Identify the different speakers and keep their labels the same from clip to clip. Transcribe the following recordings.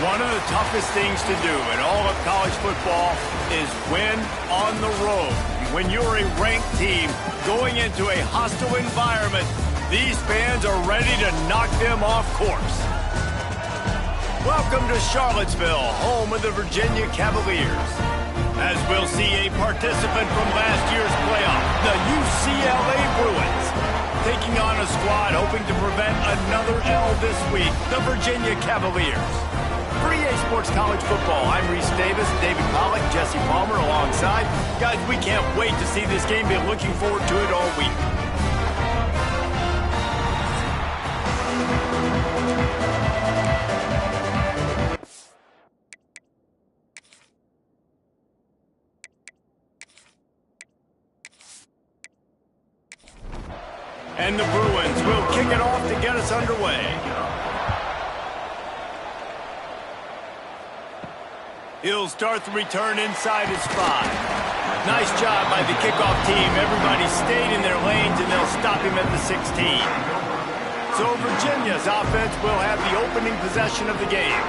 Speaker 1: One of the toughest things to do in all of college football is win on the road. When you're a ranked team going into a hostile environment, these fans are ready to knock them off course. Welcome to Charlottesville, home of the Virginia Cavaliers. As we'll see a participant from last year's playoff, the UCLA Bruins, taking on a squad hoping to prevent another L this week, the Virginia Cavaliers. For EA Sports College Football, I'm Reese Davis, David Pollack, Jesse Palmer alongside. Guys, we can't wait to see this game. Been looking forward to it all week. And the Bruins will kick it off to get us underway. He'll start the return inside his 5. Nice job by the kickoff team. Everybody stayed in their lanes, and they'll stop him at the 16. So Virginia's offense will have the opening possession of the game.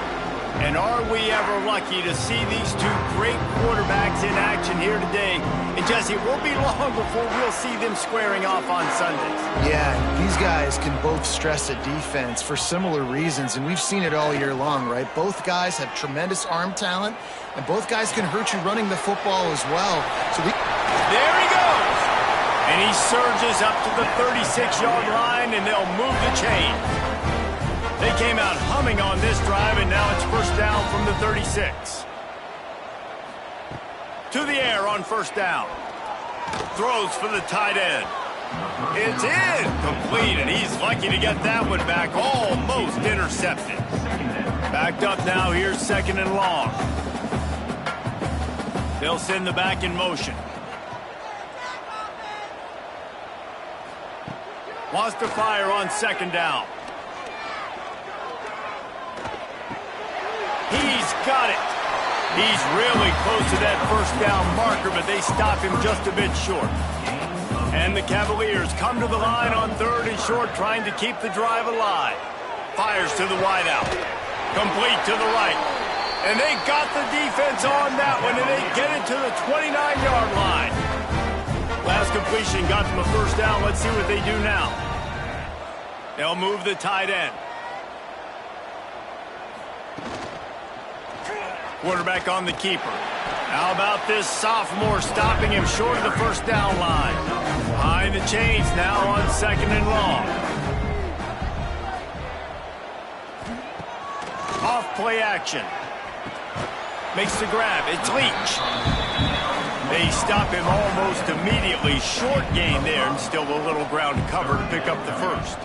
Speaker 1: And are we ever lucky to see these two great quarterbacks in action here today? And Jesse, it won't be long before we'll see them squaring off on Sundays.
Speaker 2: Yeah, these guys can both stress a defense for similar reasons, and we've seen it all year long, right? Both guys have tremendous arm talent, and both guys can hurt you running the football as well.
Speaker 1: There he goes! And he surges up to the 36-yard line, and they'll move the chain. They came out humming on this drive, and now it's first down from the 36. To the air on first down. Throws for the tight end. It's incomplete, and he's lucky to get that one back. Almost intercepted. Backed up now. Here's second and long. They'll send the back in motion. Wants to fire on second down. He's got it. He's really close to that first down marker, but they stop him just a bit short. And the Cavaliers come to the line on third and short, trying to keep the drive alive. Fires to the wideout. Complete to the right. And they got the defense on that one, and they get it to the 29-yard line. Last completion got them a first down. Let's see what they do now. They'll move the tight end. Quarterback on the keeper. How about this sophomore stopping him short of the first down line? Behind the chains now on second and long. Off play action. Makes the grab. It's Leach. They stop him almost immediately. Short gain there, and still a little ground to cover to pick up the first.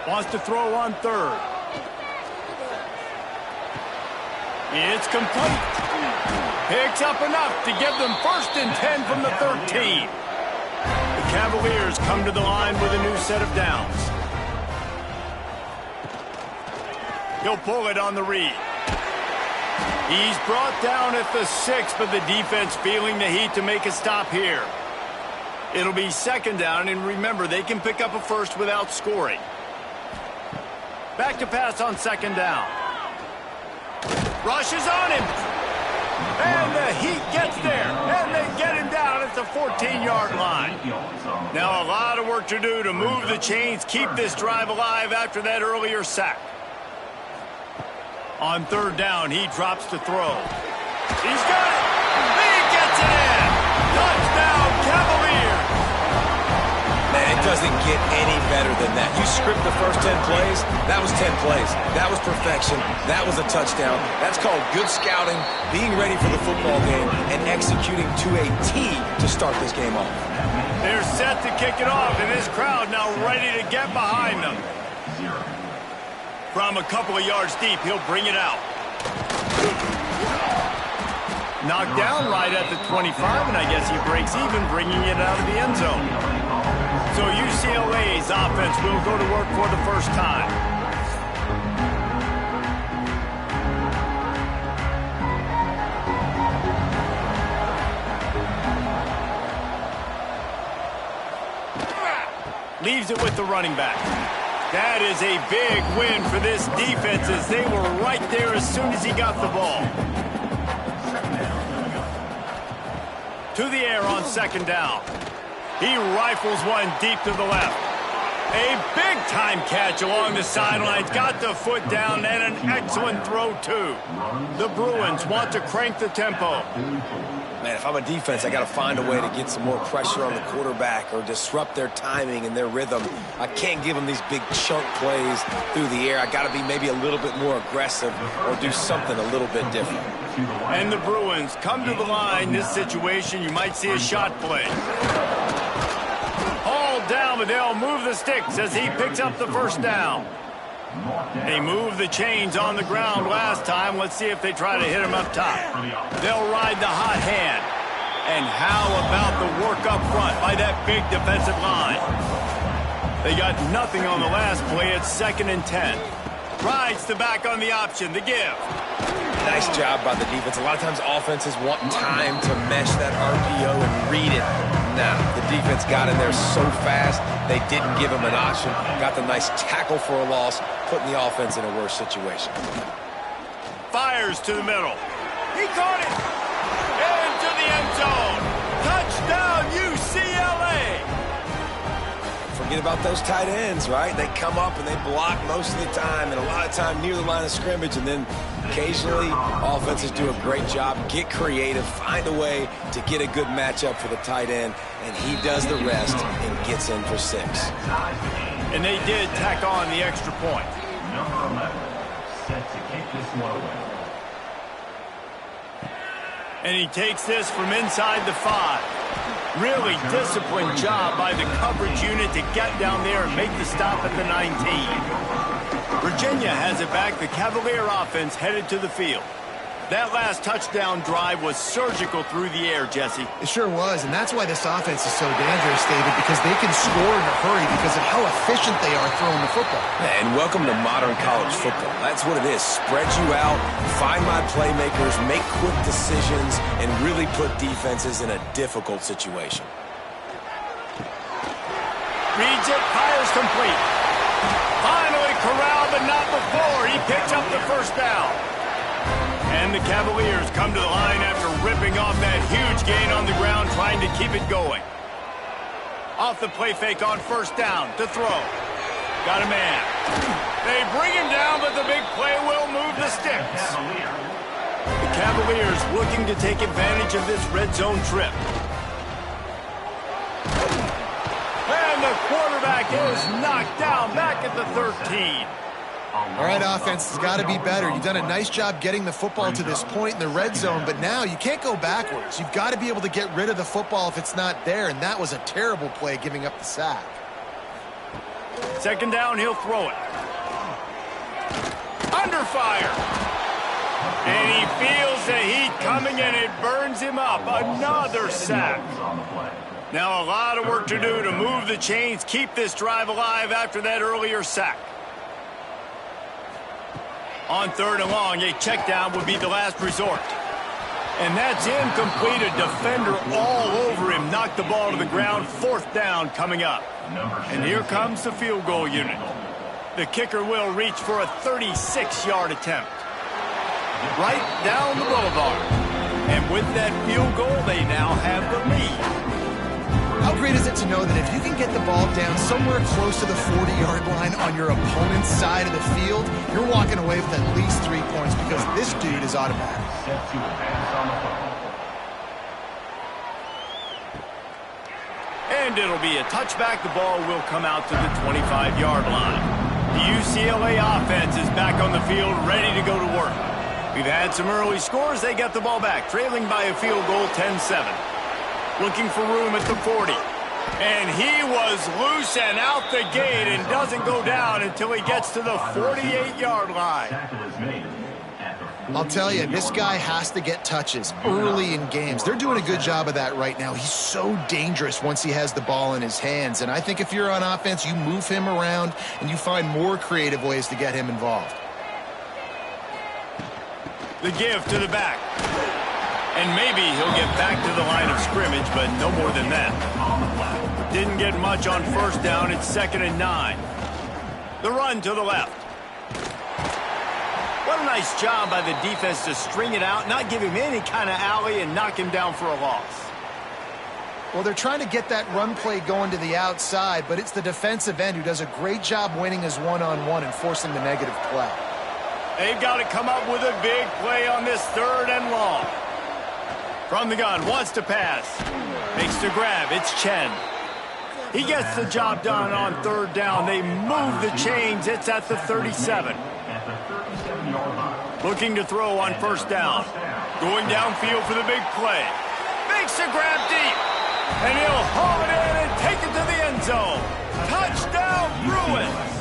Speaker 1: Wants to throw on third. It's complete. Picks up enough to give them first and 10 from the 13. The Cavaliers come to the line with a new set of downs. He'll pull it on the read. He's brought down at the 6, but the defense feeling the heat to make a stop here. It'll be second down, and remember, they can pick up a first without scoring. Back to pass on second down. Rushes on him. And the Heat gets there. And they get him down at the 14-yard line. Now a lot of work to do to move the chains, keep this drive alive after that earlier sack. On third down, he drops to throw. He's got it. He gets it in. Touchdown, Cavaliers.
Speaker 3: Man, it doesn't get any better than that. You script the first 10 plays, that was 10 plays. That was perfection. That was a touchdown. That's called good scouting, being ready for the football game, and executing to a T to start this game off.
Speaker 1: They're set to kick it off, and this crowd now ready to get behind them. From a couple of yards deep, he'll bring it out. Knocked down right at the 25, and I guess he breaks even, bringing it out of the end zone. So UCLA's offense will go to work for the first time. Leaves it with the running back. That is a big win for this defense as they were right there as soon as he got the ball. To the air on second down. He rifles one deep to the left. A big-time catch along the sidelines. Got the foot down and an excellent throw, too. The Bruins want to crank the tempo.
Speaker 3: Man, if I'm a defense, I got to find a way to get some more pressure on the quarterback or disrupt their timing and their rhythm. I can't give them these big chunk plays through the air. I got to be maybe a little bit more aggressive or do something a little bit different.
Speaker 1: And the Bruins come to the line. This situation, you might see a shot play. All down, but they'll move the sticks as he picks up the first down. They moved the chains on the ground last time. Let's see if they try to hit him up top. They'll ride the hot hand. And how about the work up front by that big defensive line? They got nothing on the last play. It's 2nd and 10. Rides the back on the option, the give.
Speaker 3: Nice job by the defense. A lot of times offenses want time to mesh that RPO and read it. Nah, the defense got in there so fast, they didn't give him an option. Got the nice tackle for a loss, putting the offense in a worse situation.
Speaker 1: Fires to the middle. He caught it. Into the end zone. Touchdown, UCLA.
Speaker 3: Forget about those tight ends, right? They come up and they block most of the time, and a lot of time near the line of scrimmage, and then occasionally offenses do a great job, get creative, find a way to get a good matchup for the tight end, and he does the rest and gets in for 6.
Speaker 1: And they did tack on the extra point.
Speaker 4: Number 11, set to kick this one away.
Speaker 1: And he takes this from inside the 5. Really disciplined job by the coverage unit to get down there and make the stop at the 19. Virginia has it back. The Cavalier offense headed to the field. That last touchdown drive was surgical through the air, Jesse.
Speaker 2: It sure was, and that's why this offense is so dangerous, David, because they can score in a hurry because of how efficient they are throwing the football.
Speaker 3: And welcome to modern college football. That's what it is. Spread you out, find my playmakers, make quick decisions, and really put defenses in a difficult situation.
Speaker 1: Reads it, fires complete. Finally corralled, but not before. He picks up the first down. And the Cavaliers come to the line after ripping off that huge gain on the ground, trying to keep it going. Off the play fake on first down to throw. Got a man. They bring him down, but the big play will move the sticks. The Cavaliers looking to take advantage of this red zone trip. And the quarterback is knocked down back at the 13.
Speaker 2: All right, offense has got to be better. You've done a nice job getting the football to this point in the red zone, but now you can't go backwards. You've got to be able to get rid of the football if it's not there, and that was a terrible play, giving up the sack.
Speaker 1: 2nd down, he'll throw it. Under fire. And he feels the heat coming, and it burns him up. Another sack. Now a lot of work to do to move the chains, keep this drive alive after that earlier sack. On 3rd and long, a check down would be the last resort. And that's incomplete. A defender all over him. Knocked the ball to the ground. 4th down coming up. And here comes the field goal unit. The kicker will reach for a 36-yard attempt. Right down the boulevard. And with that field goal, they now have the lead.
Speaker 2: How great is it to know that if you can get the ball down somewhere close to the 40-yard line on your opponent's side of the field, you're walking away with at least 3 points because this dude is automatic.
Speaker 1: And it'll be a touchback. The ball will come out to the 25-yard line. The UCLA offense is back on the field, ready to go to work. We've had some early scores. They get the ball back, trailing by a field goal, 10-7. Looking for room at the 40. And he was loose and out the gate and doesn't go down until he gets to the 48-yard line.
Speaker 2: I'll tell you, this guy has to get touches early in games. They're doing a good job of that right now. He's so dangerous once he has the ball in his hands. And I think if you're on offense, you move him around and you find more creative ways to get him involved.
Speaker 1: The give to the back. And maybe he'll get back to the line of scrimmage, but no more than that. Didn't get much on 1st down. It's 2nd and 9. The run to the left. What a nice job by the defense to string it out, not give him any kind of alley, and knock him down for a loss.
Speaker 2: Well, they're trying to get that run play going to the outside, but it's the defensive end who does a great job winning his one-on-one and forcing the negative play.
Speaker 1: They've got to come up with a big play on this 3rd and long. From the gun, wants to pass. Makes the grab, it's Chen. He gets the job done on 3rd down. They move the chains, it's at the 37. Looking to throw on 1st down. Going downfield for the big play. Makes the grab deep. And he'll haul it in and take it to the end zone. Touchdown, Bruins!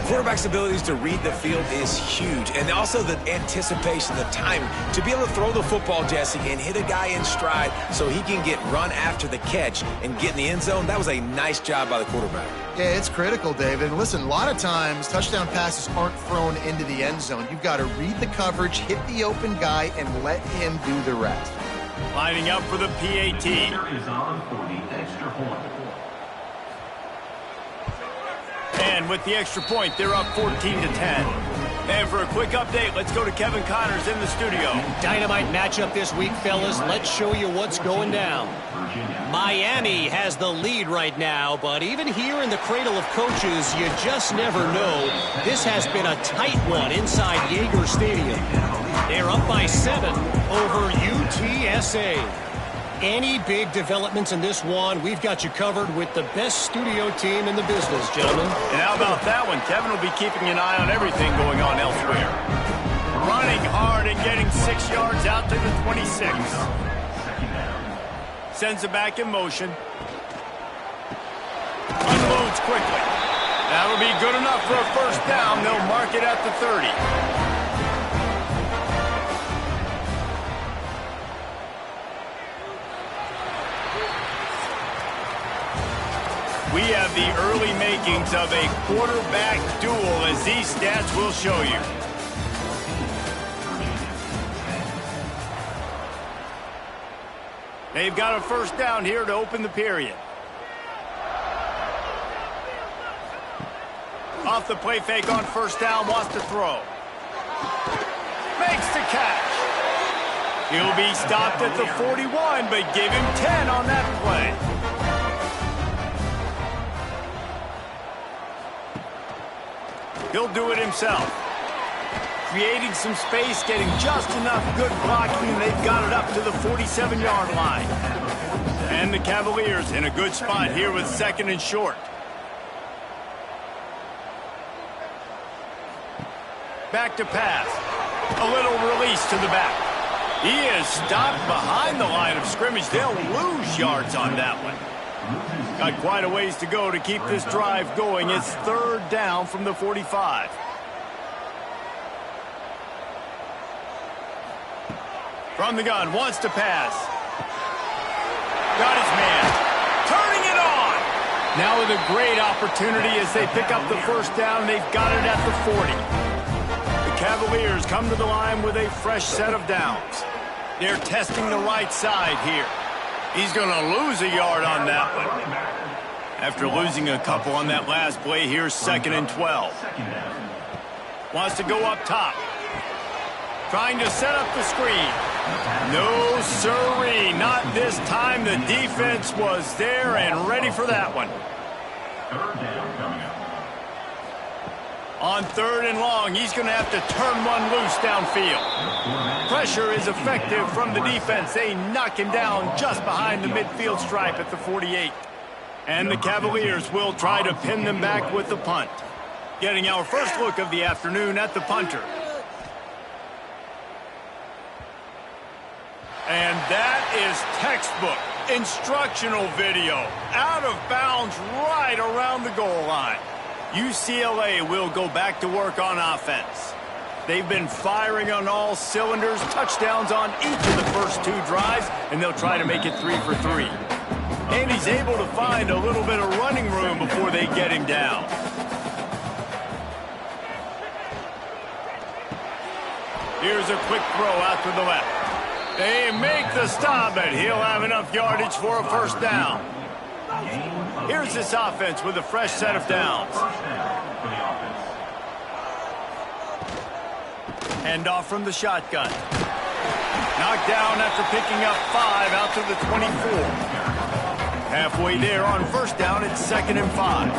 Speaker 3: Quarterback's abilities to read the field is huge, and also the anticipation, the timing, to be able to throw the football, Jesse, and hit a guy in stride so he can get run after the catch and get in the end zone. That was a nice job by the quarterback.
Speaker 2: Yeah, it's critical, David. And listen, a lot of times touchdown passes aren't thrown into the end zone. You've got to read the coverage, hit the open guy, and let him do the rest.
Speaker 1: Lining up for the PAT.
Speaker 4: Is on for the extra point.
Speaker 1: And with the extra point, they're up 14-10. And for a quick update, let's go to Kevin Connors in the studio.
Speaker 5: Dynamite matchup this week, fellas. Let's show you what's going down. Miami has the lead right now, but even here in the cradle of coaches, you just never know. This has been a tight one inside Yager Stadium. They're up by 7 over UTSA. Any big developments in this one, we've got you covered with the best studio team in the business, gentlemen.
Speaker 1: And how about that one? Kevin will be keeping an eye on everything going on elsewhere. Running hard and getting 6 yards out to the 26. Sends it back in motion. Unloads quickly. That'll be good enough for a 1st down. They'll mark it at the 30. We have the early makings of a quarterback duel, as these stats will show you. They've got a 1st down here to open the period. Off the play fake on 1st down, wants to throw. Makes the catch. He'll be stopped at the 41, but give him 10 on that play. He'll do it himself. Creating some space, getting just enough good blocking, and they've got it up to the 47-yard line. And the Cavaliers in a good spot here with 2nd and short. Back to pass. A little release to the back. He is stopped behind the line of scrimmage. They'll lose yards on that one. Got quite a ways to go to keep this drive going. It's 3rd down from the 45. From the gun, wants to pass. Got his man. Turning it on. Now with a great opportunity as they pick up the 1st down. They've got it at the 40. The Cavaliers come to the line with a fresh set of downs. They're testing the right side here. He's going to lose a yard on that one. After losing a couple on that last play, here's 2nd and 12. Wants to go up top. Trying to set up the screen. No siree, not this time. The defense was there and ready for that one.
Speaker 4: 3rd down coming up.
Speaker 1: On 3rd and long, he's going to have to turn one loose downfield. Pressure is effective from the defense. They knock him down just behind the midfield stripe at the 48. And the Cavaliers will try to pin them back with the punt. Getting our first look of the afternoon at the punter. And that is textbook instructional video. Out of bounds right around the goal line. UCLA will go back to work on offense. They've been firing on all cylinders, touchdowns on each of the first 2 drives, and they'll try to make it 3 for 3. And he's able to find a little bit of running room before they get him down. Here's a quick throw out to the left. They make the stop, but he'll have enough yardage for a 1st down. Here's this offense with a fresh set of downs. Hand off from the shotgun. Knocked down after picking up 5 out to the 24. Halfway there on first down, it's 2nd and 5.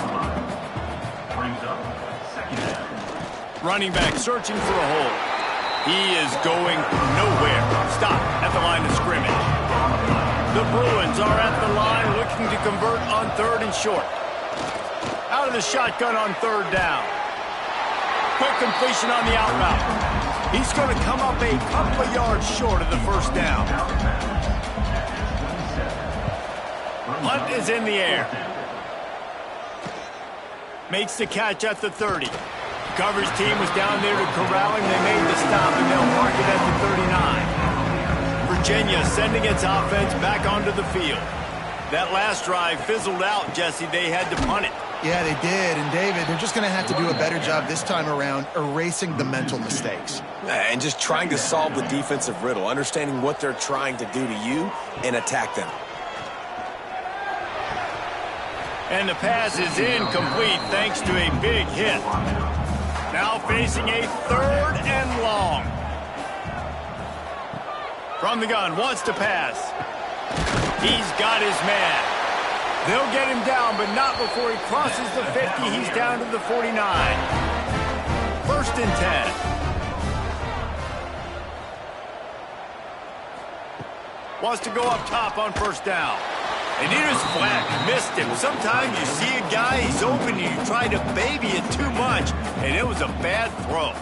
Speaker 1: Running back searching for a hole. He is going nowhere. Stop at the line of scrimmage. The Bruins are at the line looking to convert on 3rd and short. Out of the shotgun on 3rd down. Quick completion on the out route. He's going to come up a couple of yards short of the first down. Punt is in the air. Makes the catch at the 30. Coverage team was down there to corral him. They made the stop, and they'll mark it at the 39. Virginia sending its offense back onto the field. That last drive fizzled out, Jesse. They had to punt it.
Speaker 2: Yeah, they did. And, David, they're just going to have to do a better job this time around erasing the mental mistakes.
Speaker 3: And just trying to solve the defensive riddle, understanding what they're trying to do to you and attack them.
Speaker 1: And the pass is incomplete thanks to a big hit. Now facing a 3rd and long. From the gun, wants to pass. He's got his man. They'll get him down, but not before he crosses the 50. He's down to the 49. 1st and 10. Wants to go up top on first down. And here's Flack. Missed him. Sometimes you see a guy, he's open, and you try to baby it too much, and it was a bad throw.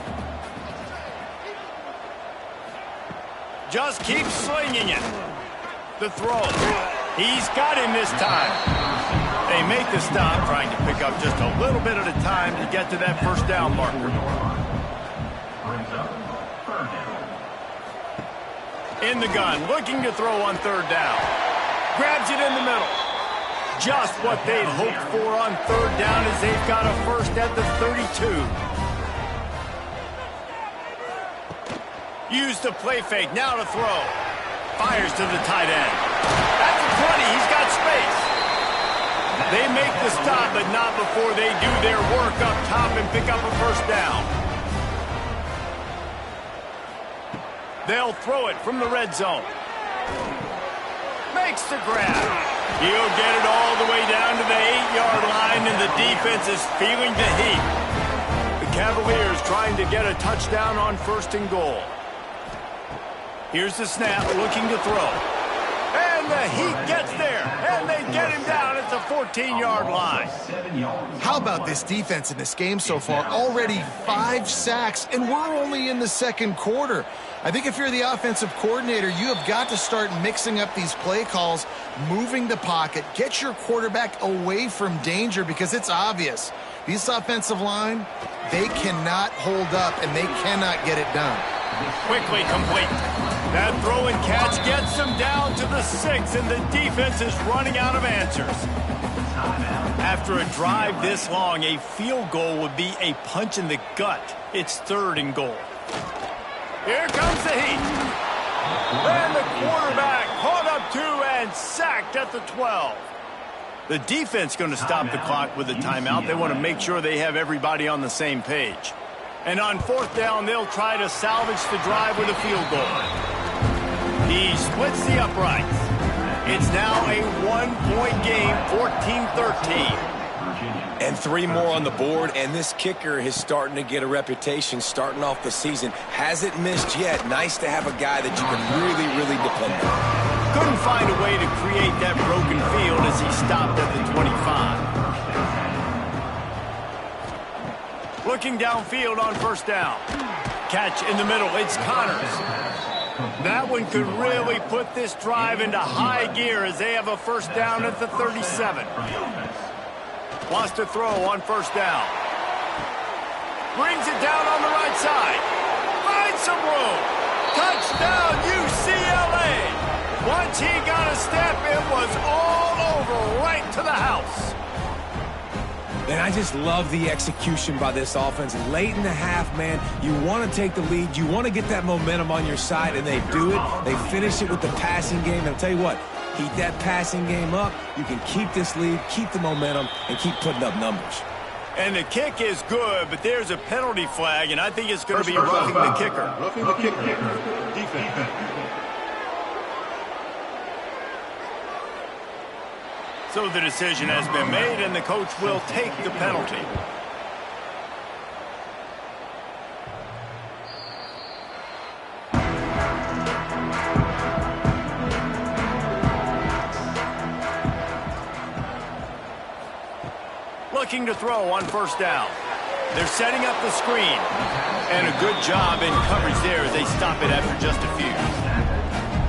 Speaker 1: Just keep slinging it. The throw. He's got him this time. They make the stop, trying to pick up just a little bit at a time to get to that first down marker. In the gun, looking to throw on 3rd down. Grabs it in the middle. Just what they'd hoped for on 3rd down as they've got a first at the 32. Use the play fake, now to throw. Fires to the tight end. At the 20, he's got space. They make the stop, but not before they do their work up top and pick up a first down. They'll throw it from the red zone. Makes the grab. He'll get it all the way down to the 8-yard line, and the defense is feeling the heat. The Cavaliers trying to get a touchdown on 1st and goal. Here's the snap, looking to throw. And the Heat gets there, and they get him down at the 14-yard line.
Speaker 2: How about this defense in this game so far? Already 5 sacks, and we're only in the 2nd quarter. I think if you're the offensive coordinator, you have got to start mixing up these play calls, moving the pocket, get your quarterback away from danger, because it's obvious. This offensive line, they cannot hold up, and they cannot get it done.
Speaker 1: Quickly complete. That throw and catch gets them down to the 6, and the defense is running out of answers. After a drive this long, a field goal would be a punch in the gut. It's 3rd and goal. Here comes the Heat. And the quarterback caught up 2 and sacked at the 12. The defense going to stop the clock with a timeout. They want to make sure they have everybody on the same page. And on 4th down, they'll try to salvage the drive with a field goal. He splits the uprights. It's now a 1-point game, 14-13.
Speaker 3: And 3 more on the board, and this kicker is starting to get a reputation starting off the season. Hasn't missed yet. Nice to have a guy that you can really, really depend on.
Speaker 1: Couldn't find a way to create that broken field as he stopped at the 25. Looking downfield on first down. Catch in the middle. It's Connors. That one could really put this drive into high gear as they have a first down at the 37. Wants to throw on first down. Brings it down on the right side. Finds some room. Touchdown, UCLA. Once he got a step, it was all over right to the house.
Speaker 3: And I just love the execution by this offense. Late in the half, man, you want to take the lead. You want to get that momentum on your side, and they do it. They finish it with the passing game. And I'll tell you what, Keep that passing game up. You can keep this lead, keep the momentum, and keep putting up numbers.
Speaker 1: And the kick is good, but there's a penalty flag, and I think it's going to be roughing the kicker.
Speaker 6: Roughing the kicker. Defense.
Speaker 1: So the decision has been made, and the coach will take the penalty. Looking to throw on first down. They're setting up the screen. And a good job in coverage there as they stop it after just a few.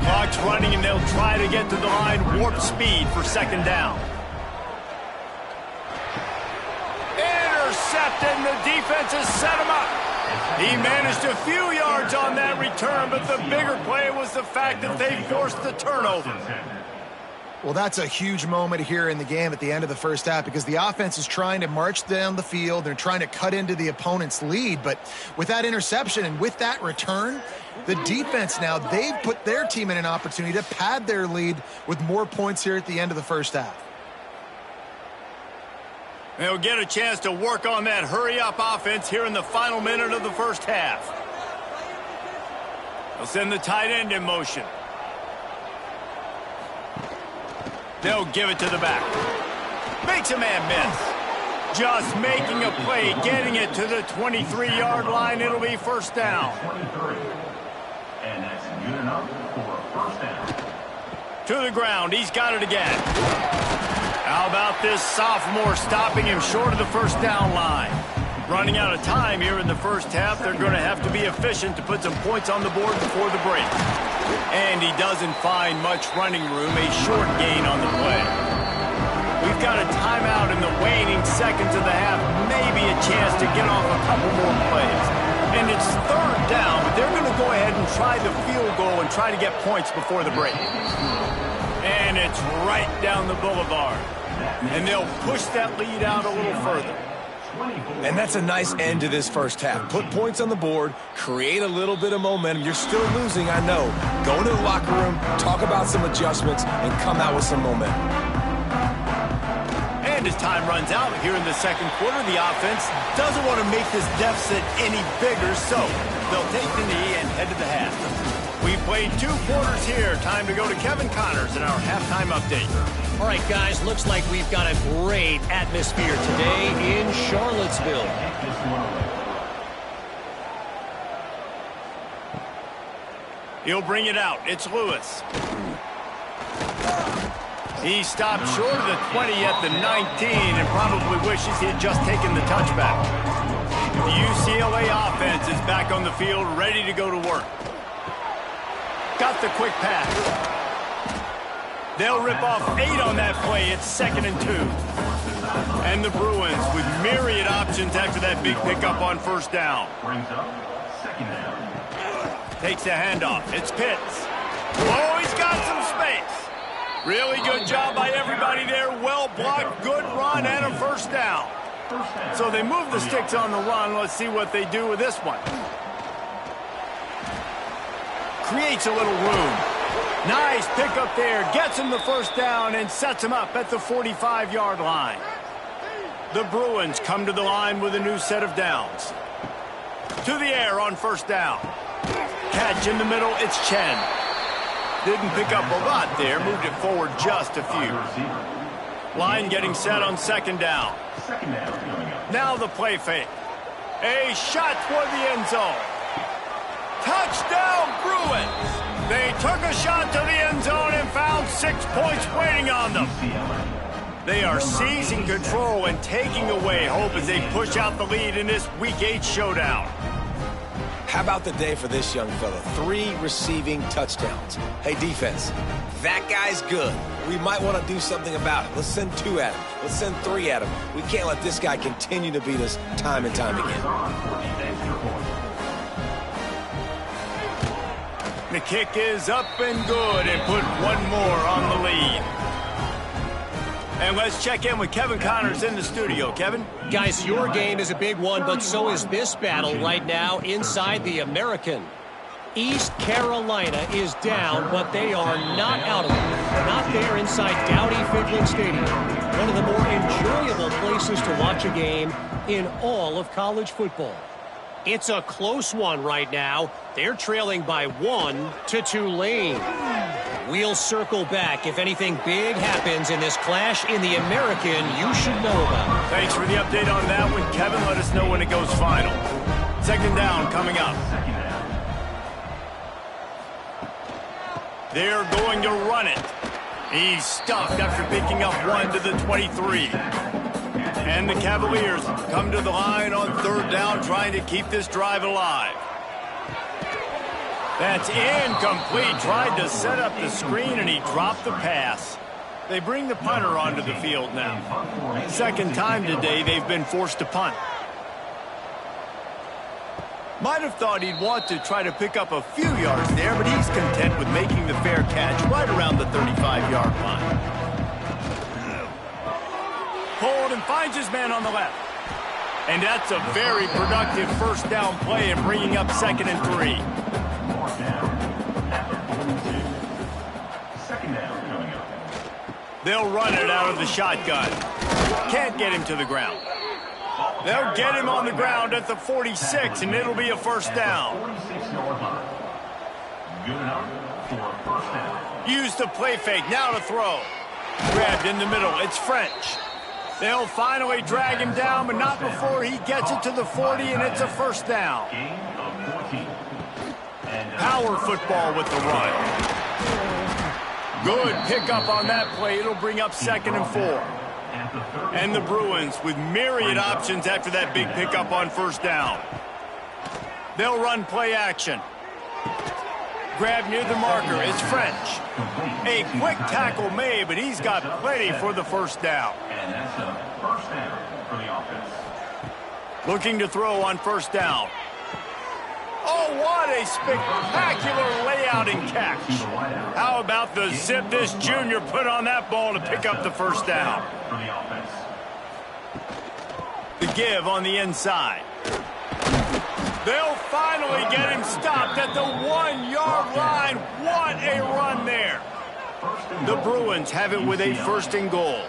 Speaker 1: Clock's running, and they'll try to get to the line warp speed for second down. Intercepted, and the defense has set him up. He managed a few yards on that return, but the bigger play was the fact that they forced the turnover.
Speaker 2: Well, that's a huge moment here in the game at the end of the first half because the offense is trying to march down the field. They're trying to cut into the opponent's lead. But with that interception and with that return, the defense now, they've put their team in an opportunity to pad their lead with more points here at the end of the first half.
Speaker 1: They'll get a chance to work on that hurry-up offense here in the final minute of the first half. They'll send the tight end in motion. They'll give it to the back. Makes a man miss. Just making a play, getting it to the 23-yard line. It'll be first down.
Speaker 4: 23. And that's good enough for a first down.
Speaker 1: To the ground. He's got it again. How about this sophomore stopping him short of the first down line? Running out of time here in the first half. They're going to have to be efficient to put some points on the board before the break. And he doesn't find much running room, a short gain on the play. We've got a timeout in the waning seconds of the half, maybe a chance to get off a couple more plays. And it's third down, but they're going to go ahead and try the field goal and try to get points before the break. And it's right down the boulevard. And they'll push that lead out a little further.
Speaker 3: And that's a nice end to this first half. Put points on the board, create a little bit of momentum. You're still losing, I know. Go to the locker room, talk about some adjustments, and come out with some momentum.
Speaker 1: And as time runs out here in the second quarter, the offense doesn't want to make this deficit any bigger, so they'll take the knee and head to the half. We played 2 quarters here. Time to go to Kevin Connors in our halftime update.
Speaker 5: All right, guys, looks like we've got a great atmosphere today in Charlottesville.
Speaker 1: He'll bring it out. It's Lewis. He stopped short of the 20 at the 19 and probably wishes he had just taken the touchback. The UCLA offense is back on the field, ready to go to work. Got the quick pass. They'll rip off 8 on that play. It's 2nd and 2. And the Bruins with myriad options after that big pickup on first down.
Speaker 4: Brings up second down.
Speaker 1: Takes the handoff. It's Pitts. Oh, he's got some space. Really good job by everybody there. Well blocked, good run, and a first down. So they move the sticks on the run. Let's see what they do with this one. Creates a little room. Nice pickup there. Gets him the first down and sets him up at the 45-yard line. The Bruins come to the line with a new set of downs. To the air on first down. Catch in the middle. It's Chen. Didn't pick up a lot there. Moved it forward just a few. Line getting set on second down. Now the play fake. A shot toward the end zone. Touchdown, Bruins! They took a shot to the end zone and found 6 points waiting on them. They are seizing control and taking away hope as they push out the lead in this Week 8 showdown.
Speaker 3: How about the day for this young fella? 3 receiving touchdowns. Hey, defense, that guy's good. We might want to do something about it. Let's send 2 at him. Let's send 3 at him. We can't let this guy continue to beat us time and time again.
Speaker 1: The kick is up and good and put 1 more on the lead. And let's check in with Kevin Connors in the studio. Kevin?
Speaker 5: Guys, your game is a big one, but so is this battle right now inside the American. East Carolina is down, but they are not out of it. Not there inside Dowdy-Ficklen Stadium. One of the more enjoyable places to watch a game in all of college football. It's a close one right now. They're trailing by 1 to Tulane. We'll circle back if anything big happens in this clash in the American you should know about.
Speaker 1: Thanks for the update on that one, Kevin. Let us know when it goes final. Second down coming up. They're going to run it. He's stuffed after picking up 1 to the 23. And the Cavaliers come to the line on third down, trying to keep this drive alive. That's incomplete. Tried to set up the screen, and he dropped the pass. They bring the punter onto the field now. Second time today they've been forced to punt. Might have thought he'd want to try to pick up a few yards there, but he's content with making the fair catch right around the 35-yard line. Pulled and finds his man on the left. And that's a very productive first down play and bringing up 2nd and 3. They'll run it out of the shotgun. Can't get him to the ground. They'll get him on the ground at the 46, and it'll be a first down. Use the play fake, now to throw. Grabbed in the middle, it's French. They'll finally drag him down, but not before he gets it to the 40, and it's a first down. Power football with the run. Good pickup on that play. It'll bring up 2nd and 4. And the Bruins with myriad options after that big pickup on first down. They'll run play action. Grab near the marker. It's French. A quick tackle made, but he's got plenty for the first down.
Speaker 4: And that's a first down for the offense.
Speaker 1: Looking to throw on first down. Oh, what a spectacular layout and catch. How about the zip this junior put on that ball to pick up the first down?
Speaker 4: For the offense.
Speaker 1: The give on the inside. They'll finally get him stopped at the 1-yard line. What a run there. The Bruins have it with a 1st and goal.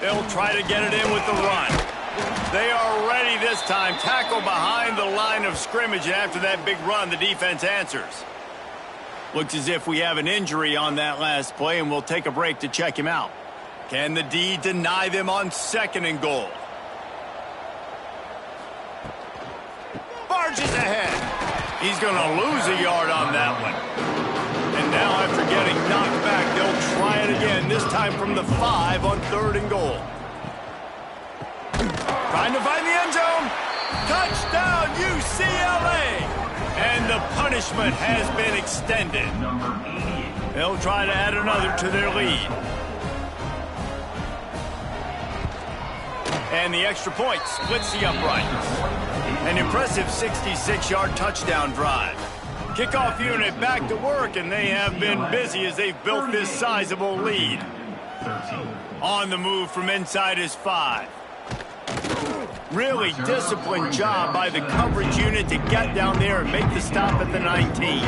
Speaker 1: They'll try to get it in with the run. They are ready this time. Tackle behind the line of scrimmage, and after that big run, the defense answers. Looks as if we have an injury on that last play, and we'll take a break to check him out. Can the D deny them on 2nd and goal? Barges ahead. He's going to lose a yard on that one. And now after getting knocked back, they'll try it again, this time from the 5 on 3rd and goal. Trying to find the end zone. Touchdown, UCLA. And the punishment has been extended. They'll try to add another to their lead. And the extra point splits the uprights. An impressive 66-yard touchdown drive. Kickoff unit back to work, and they have been busy as they've built this sizable lead. On the move from inside his 5. Really disciplined job by the coverage unit to get down there and make the stop at the 19.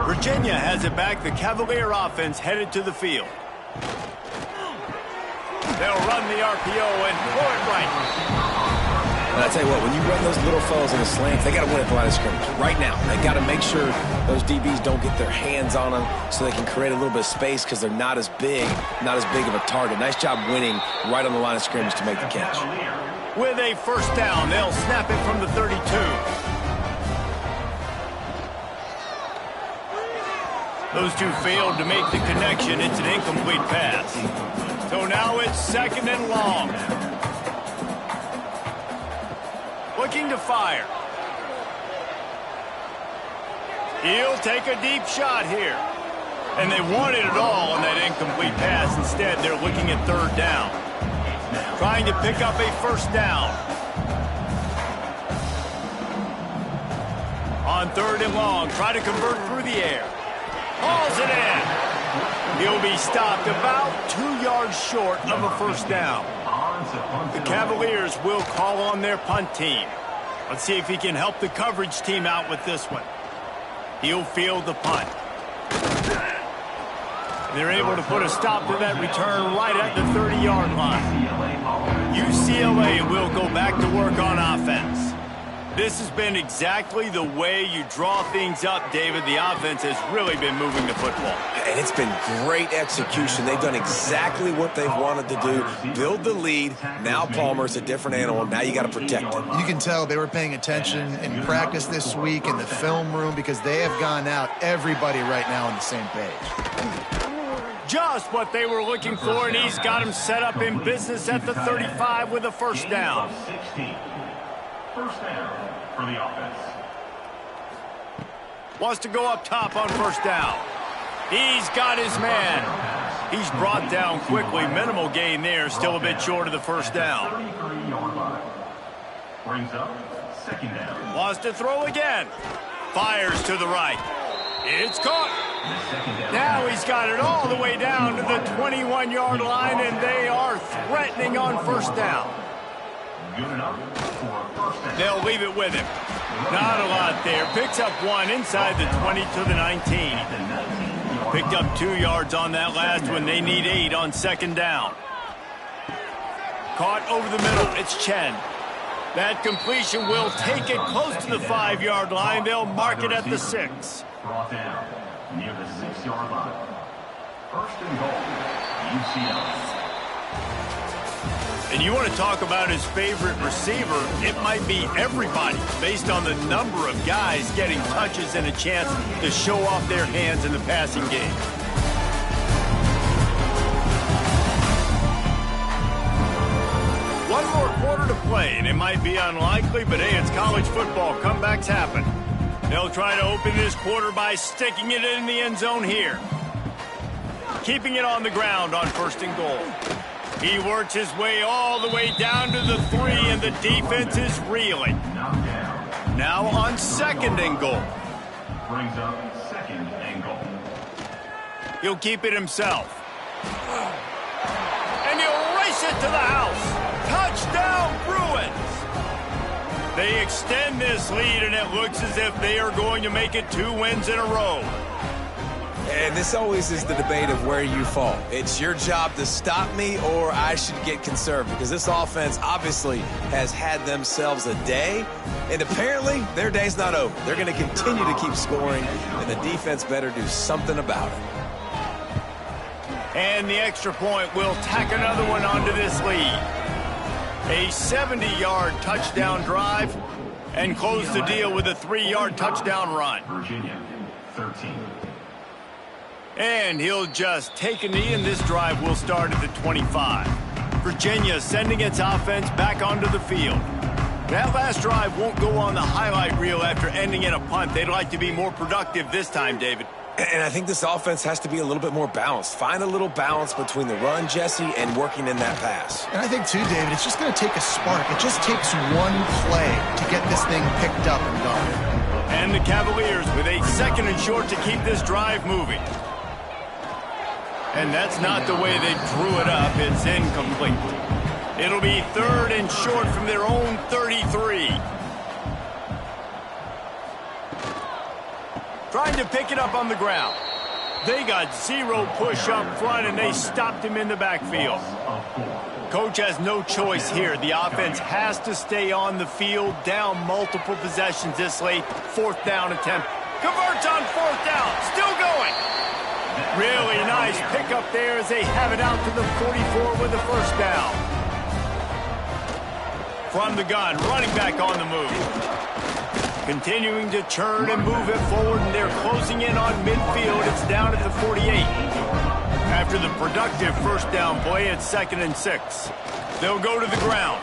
Speaker 1: Virginia has it back. The Cavalier offense headed to the field. They'll run the RPO and throw it right.
Speaker 3: And I tell you what, when you run those little fellas in the slants, they got to win at the line of scrimmage. Right now, they got to make sure those DBs don't get their hands on them so they can create a little bit of space because they're not as big of a target. Nice job winning right on the line of scrimmage to make the catch.
Speaker 1: With a first down, they'll snap it from the 32. Those two failed to make the connection. It's an incomplete pass. So now it's 2nd and long. Looking to fire. He'll take a deep shot here. And they wanted it all on that incomplete pass. Instead, they're looking at 3rd down. Trying to pick up a first down. On 3rd and long, try to convert through the air. Hauls it in. He'll be stopped about 2 yards short of a first down. The Cavaliers will call on their punt team. Let's see if he can help the coverage team out with this one. He'll field the punt. They're able to put a stop to that return right at the 30-yard line. UCLA will go back to work on offense. This has been exactly the way you draw things up, David. The offense has really been moving the football.
Speaker 3: And it's been great execution. They've done exactly what they've wanted to do. Build the lead. Now Palmer's a different animal. Now you got to protect him.
Speaker 2: You can tell they were paying attention in practice this week in the film room because they have gone out, everybody right now on the same page.
Speaker 1: Just what they were looking for, and he's got him set up in business at the 35 with a first down.
Speaker 4: First down for the offense.
Speaker 1: Wants to go up top on first down. He's got his man. He's brought down quickly. Minimal gain there. Still a bit short of the first down.
Speaker 4: 33-yard line. Brings up second down.
Speaker 1: Wants to throw again. Fires to the right. It's caught. Now he's got it all the way down to the 21-yard line, and they are threatening on first down.
Speaker 4: Good enough for a first down.
Speaker 1: They'll leave it with him. Not a lot there. Picks up one inside the 20 to the 19. Picked up 2 yards on that last one. They need 8 on second down. Caught over the middle. It's Chen. That completion will take it close to the 5-yard line. They'll mark it at the 6.
Speaker 4: Brought down near the 6-yard line. First and goal, UCLA.
Speaker 1: And you want to talk about his favorite receiver, it might be everybody based on the number of guys getting touches and a chance to show off their hands in the passing game. One more quarter to play, and it might be unlikely, but hey, it's college football. Comebacks happen. They'll try to open this quarter by sticking it in the end zone here. Keeping it on the ground on first and goal. He works his way all the way down to the 3, and the defense is reeling. Now on second and goal.
Speaker 4: Brings up second and goal.
Speaker 1: He'll keep it himself. And he'll race it to the house. Touchdown, Bruins! They extend this lead, and it looks as if they are going to make it 2 wins in a row.
Speaker 3: And this always is the debate of where you fall. It's your job to stop me, or I should get conserved, because this offense obviously has had themselves a day, and apparently their day's not over. They're going to continue to keep scoring, and the defense better do something about it.
Speaker 1: And the extra point will tack another one onto this lead. A 70-yard touchdown drive, and close the deal with a 3-yard touchdown run.
Speaker 4: Virginia, 13.
Speaker 1: And he'll just take a knee, and this drive will start at the 25. Virginia sending its offense back onto the field. That last drive won't go on the highlight reel after ending in a punt. They'd like to be more productive this time, David.
Speaker 3: And I think this offense has to be a little bit more balanced. Find a little balance between the run, Jesse, and working in that pass.
Speaker 2: And I think, too, David, it's just going to take a spark. It just takes one play to get this thing picked up and going.
Speaker 1: And the Cavaliers with a second and short to keep this drive moving. And that's not the way they drew it up. It's incomplete. It'll be third and short from their own 33. Trying to pick it up on the ground. They got 0 push up front, and they stopped him in the backfield. Coach has no choice here. The offense has to stay on the field, down multiple possessions this late. 4th down attempt. Converts on 4th down. Still going. Really nice pickup there as they have it out to the 44 with the first down. From the gun, running back on the move. Continuing to churn and move it forward, and they're closing in on midfield. It's down at the 48. After the productive first down play, it's 2nd and 6. They'll go to the ground.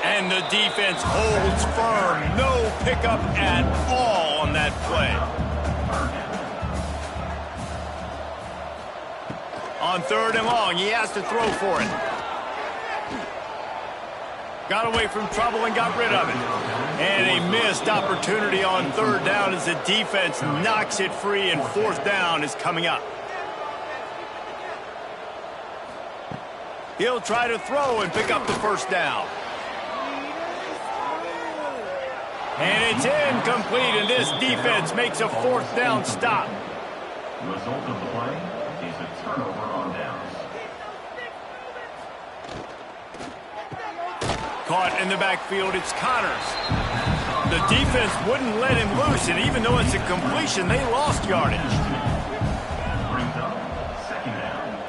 Speaker 1: And the defense holds firm. No pickup at all on that play. On 3rd and long, he has to throw for it. Got away from trouble and got rid of it. And a missed opportunity on 3rd down as the defense knocks it free, and 4th down is coming up. He'll try to throw and pick up the first down. And it's incomplete, and this defense makes a fourth down stop.
Speaker 4: The result of the play is a turnover on downs.
Speaker 1: Caught in the backfield, it's Connors. The defense wouldn't let him loose, and even though it's a completion, they lost yardage.
Speaker 4: Brings up second down.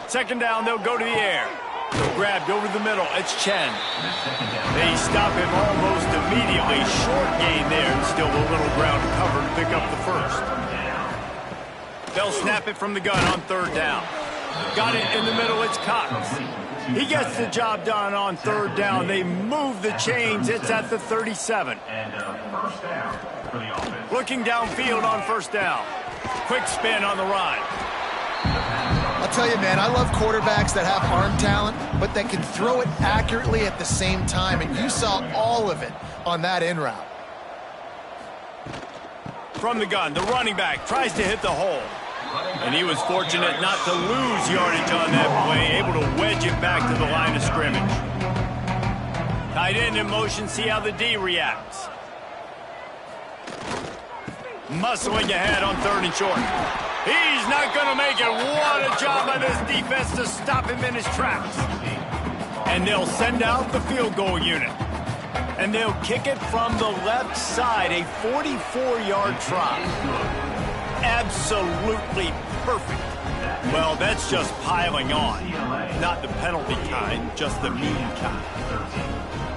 Speaker 1: Second down, they'll go to the air. Grabbed over the middle, it's Chen. They stop him almost immediately. Short gain there, and still a little ground cover to pick up the first. They'll snap it from the gun on third down. Got it in the middle, it's Cox. He gets the job done on third down. They move the chains. It's at the 37.
Speaker 4: And first down for the offense.
Speaker 1: Looking downfield on first down. Quick spin on the ride.
Speaker 2: I'll tell you, man, I love quarterbacks that have arm talent, but that can throw it accurately at the same time, and you saw all of it on that in route.
Speaker 1: From the gun, the running back tries to hit the hole. And he was fortunate not to lose yardage on that play, able to wedge it back to the line of scrimmage. Tight end in motion, see how the D reacts. Muscling ahead on third and short. He's not going to make it. What a job by this defense to stop him in his tracks. And they'll send out the field goal unit. And they'll kick it from the left side, a 44-yard try. Absolutely perfect. Well, that's just piling on. Not the penalty kind, just the mean kind.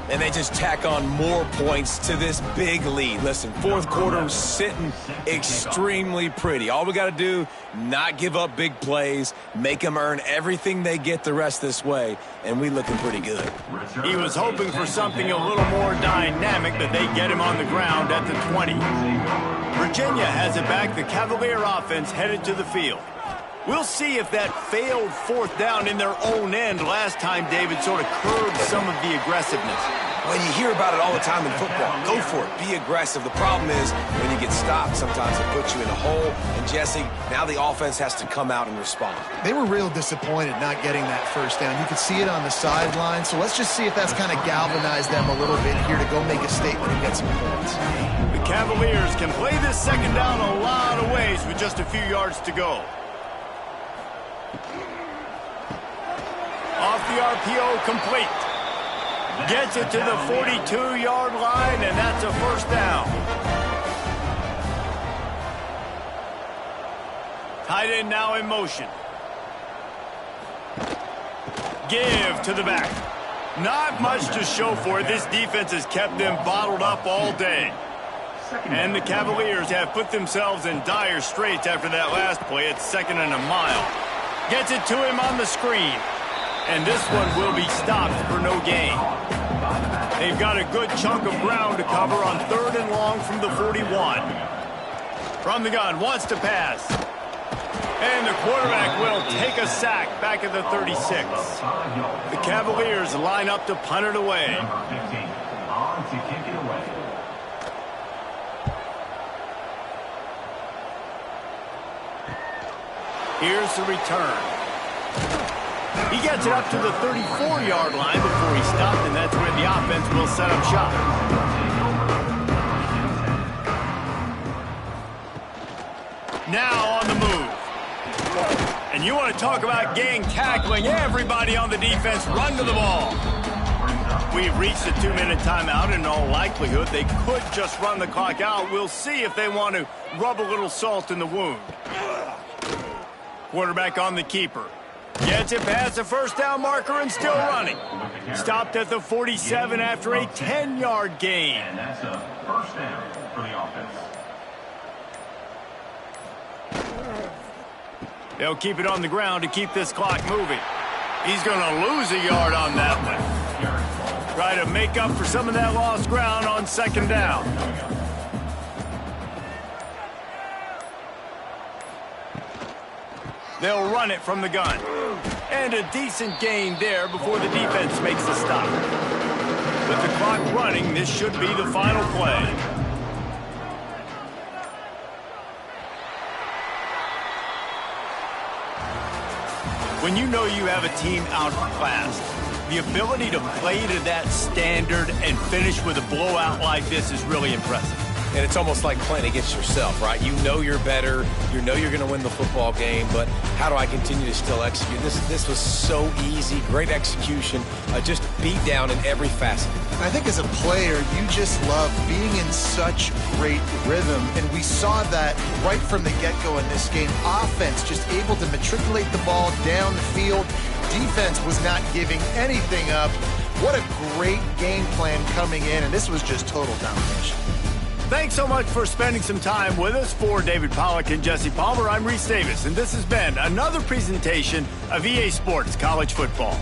Speaker 3: And they just tack on more points to this big lead. Listen, fourth quarter sitting extremely pretty. All we got to do, not give up big plays, make them earn everything they get the rest this way, and we looking pretty good.
Speaker 1: He was hoping for something a little more dynamic, but they get him on the ground at the 20. Virginia has it back. The Cavalier offense headed to the field. We'll see if that failed fourth down in their own end last time, David, sort of curbed some of the aggressiveness.
Speaker 3: When you hear about it all the time in football, go for it. Be aggressive. The problem is when you get stopped, sometimes it puts you in a hole. And, Jesse, now the offense has to come out and respond.
Speaker 2: They were real disappointed not getting that first down. You could see it on the sideline. So let's just see if that's kind of galvanized them a little bit here to go make a statement and get some points.
Speaker 1: The Cavaliers can play this second down a lot of ways with just a few yards to go. Off the RPO, complete. Gets it to the 42-yard line, and that's a first down. Tight end now in motion. Give to the back. Not much to show for it. This defense has kept them bottled up all day. And the Cavaliers have put themselves in dire straits after that last play. It's second and a mile. Gets it to him on the screen. And this one will be stopped for no gain. They've got a good chunk of ground to cover on third and long from the 41. From the gun, wants to pass. And the quarterback will take a sack back at the 36. The Cavaliers line up to punt it away.
Speaker 4: Number 15 on to kick it away.
Speaker 1: Here's the return. He gets it up to the 34-yard line before he stopped, and that's where the offense will set up shop. Now on the move. And you want to talk about gang tackling. Everybody on the defense run to the ball. We've reached a 2-minute timeout. In all likelihood, they could just run the clock out. We'll see if they want to rub a little salt in the wound. Quarterback on the keeper. Gets it past the first down marker and still running. Stopped at the 47 after a 10-yard gain.
Speaker 4: And that's a first down for the offense.
Speaker 1: They'll keep it on the ground to keep this clock moving. He's going to lose a yard on that one. Try to make up for some of that lost ground on second down. They'll run it from the gun. And a decent gain there before the defense makes the stop. With the clock running, this should be the final play. When you know you have a team outclassed, the ability to play to that standard and finish with a blowout like this is really impressive.
Speaker 3: And it's almost like playing against yourself, right? You know you're better. You know you're going to win the football game, but how do I continue to still execute? This was so easy, great execution, just beat down in every facet.
Speaker 2: I think as a player, you just love being in such great rhythm, and we saw that right from the get-go in this game. Offense just able to matriculate the ball down the field. Defense was not giving anything up. What a great game plan coming in, and this was just total domination.
Speaker 1: Thanks so much for spending some time with us. For David Pollack and Jesse Palmer, I'm Reese Davis, and this has been another presentation of EA Sports College Football.